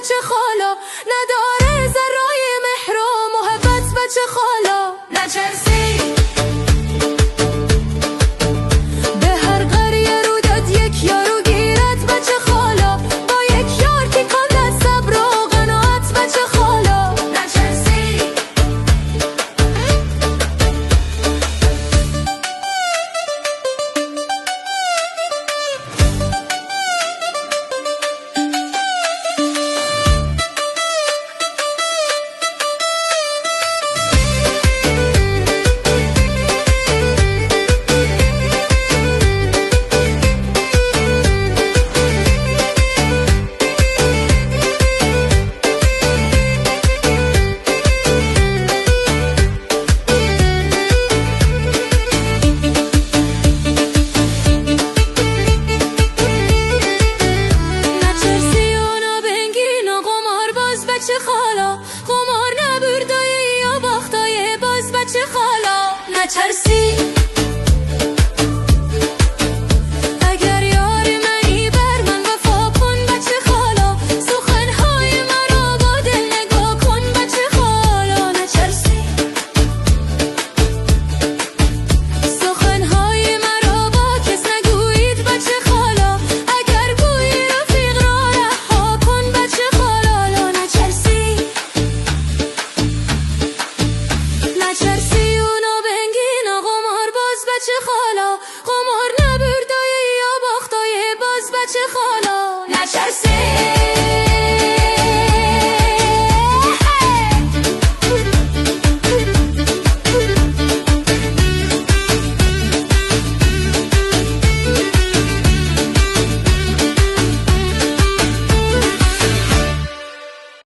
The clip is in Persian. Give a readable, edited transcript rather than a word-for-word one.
بچه خالا، نداره ذرای مهر و محبت بچه خالا. نچرسی به هر قریه رو داد یک یارو گیرت بچه خالا، با یک یار تکان صبر و قناعت بچه خالا. نچرسی بچه خالا، قمار نبردای یا باختای باز بچه خالا. نترسی اگر یار منی بر من وفا کن بچه خالا، سخنهای مرا با دل نگاه کن بچه خالا. نترسی سخنهای مرا با کس نگویید بچه خالا، اگر گویی رفیق را رها کن بچه خالا. نچرسی اونا بنگین قمار باز بچه خالا، قمار نبردای یا باختای باز بچه خالا. نچرسی